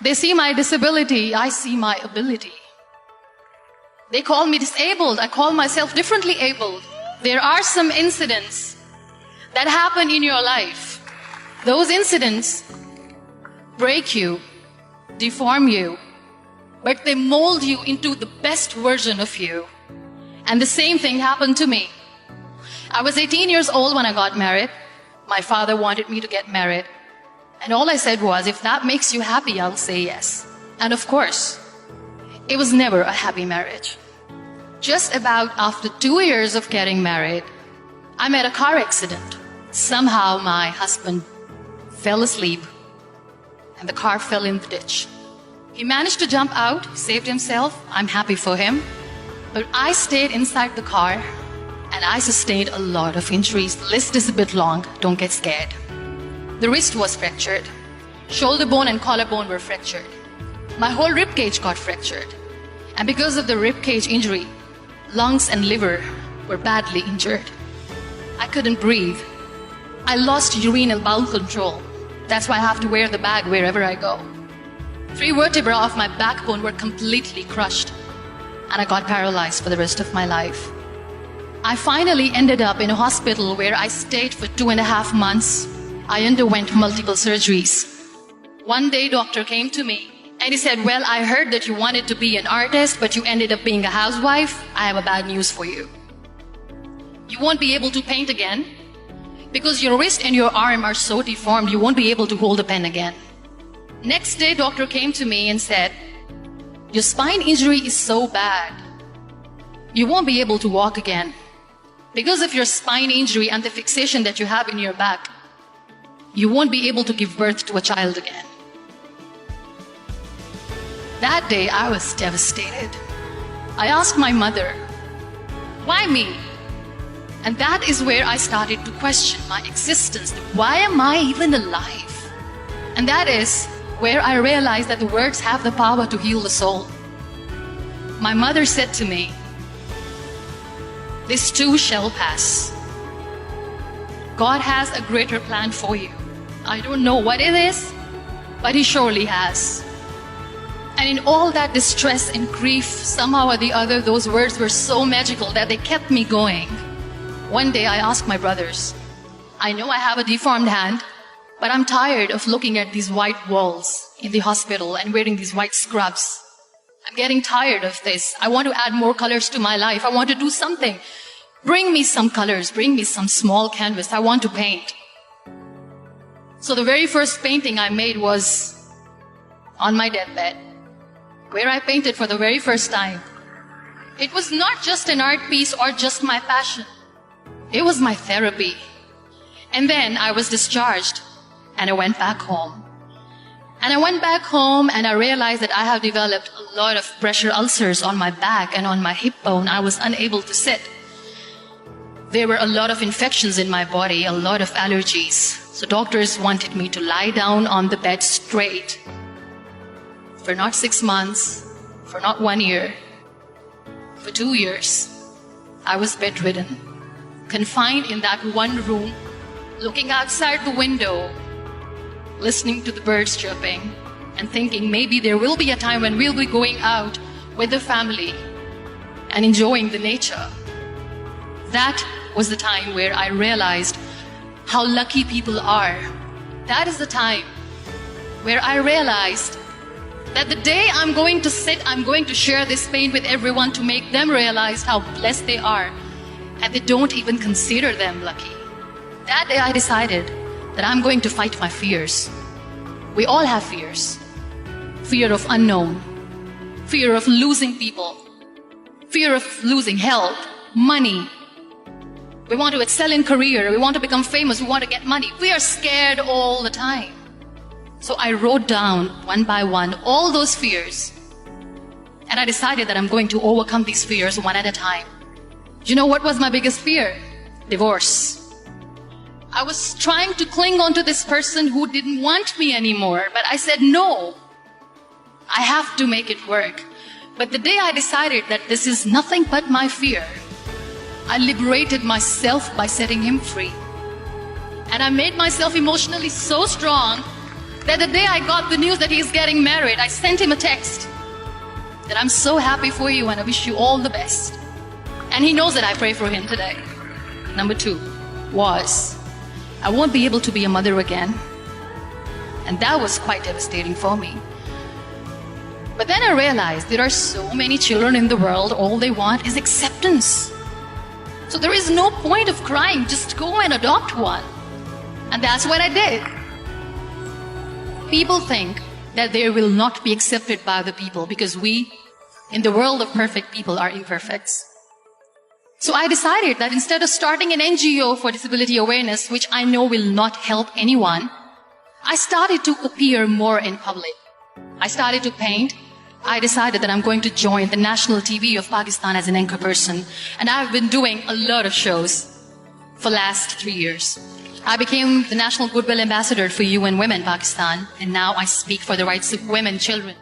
They see my disability, I see my ability. They call me disabled, I call myself differently abled. There are some incidents that happen in your life. Those incidents break you, deform you, but they mold you into the best version of you. And the same thing happened to me. I was 18 years old when I got married. My father wanted me to get married. And all I said was, if that makes you happy, I'll say yes. And of course, it was never a happy marriage. Just about after 2 years of getting married, I met a car accident. Somehow my husband fell asleep and the car fell in the ditch. He managed to jump out, saved himself. I'm happy for him. But I stayed inside the car and I sustained a lot of injuries. The list is a bit long, don't get scared. The wrist was fractured. Shoulder bone and collarbone were fractured. My whole rib cage got fractured. And because of the rib cage injury, lungs and liver were badly injured. I couldn't breathe. I lost urinary bowel control. That's why I have to wear the bag wherever I go. 3 vertebrae of my backbone were completely crushed. And I got paralyzed for the rest of my life. I finally ended up in a hospital where I stayed for 2.5 months. I underwent multiple surgeries. One day, doctor came to me and he said, well, I heard that you wanted to be an artist, but you ended up being a housewife. I have a bad news for you. You won't be able to paint again because your wrist and your arm are so deformed, you won't be able to hold a pen again. Next day, doctor came to me and said, your spine injury is so bad, you won't be able to walk again. Because of your spine injury and the fixation that you have in your back, you won't be able to give birth to a child again. That day, I was devastated. I asked my mother, why me? And that is where I started to question my existence. Why am I even alive? And that is where I realized that the words have the power to heal the soul. My mother said to me, this too shall pass. God has a greater plan for you. I don't know what it is, but He surely has. And in all that distress and grief, somehow or the other, those words were so magical that they kept me going. One day I asked my brothers, I know I have a deformed hand, but I'm tired of looking at these white walls in the hospital and wearing these white scrubs. I'm getting tired of this. I want to add more colors to my life. I want to do something. Bring me some colors. Bring me some small canvas. I want to paint. So the very first painting I made was on my deathbed, where I painted for the very first time. It was not just an art piece or just my passion. It was my therapy. And then I was discharged and I went back home. And I went back home and I realized that I have developed a lot of pressure ulcers on my back and on my hip bone. I was unable to sit. There were a lot of infections in my body, a lot of allergies. So doctors wanted me to lie down on the bed straight for not 6 months, for not 1 year, for 2 years. I was bedridden, confined in that one room, looking outside the window, listening to the birds chirping and thinking maybe there will be a time when we'll be going out with the family and enjoying the nature. That was the time where I realized how lucky people are. That is the time where I realized that the day I'm going to sit, I'm going to share this pain with everyone to make them realize how blessed they are, and they don't even consider them lucky. That day I decided that I'm going to fight my fears. We all have fears. Fear of unknown, fear of losing people, fear of losing health, money. We want to excel in career, we want to become famous, we want to get money. We are scared all the time. So I wrote down one by one all those fears. And I decided that I'm going to overcome these fears one at a time. You know what was my biggest fear? Divorce. I was trying to cling on to this person who didn't want me anymore, but I said no. I have to make it work. But the day I decided that this is nothing but my fear, I liberated myself by setting him free. And I made myself emotionally so strong that the day I got the news that he's getting married, I sent him a text that I'm so happy for you and I wish you all the best. And he knows that I pray for him today. Number 2 was, I won't be able to be a mother again. And that was quite devastating for me. But then I realized there are so many children in the world, all they want is acceptance. So there is no point of crying, just go and adopt one. And that's what I did. People think that they will not be accepted by the people because we, in the world of perfect people, are imperfects. So I decided that instead of starting an NGO for disability awareness, which I know will not help anyone, I started to appear more in public. I started to paint. I decided that I'm going to join the national TV of Pakistan as an anchor person. And I've been doing a lot of shows for the last 3 years. I became the National Goodwill Ambassador for UN Women Pakistan, and now I speak for the rights of women, children.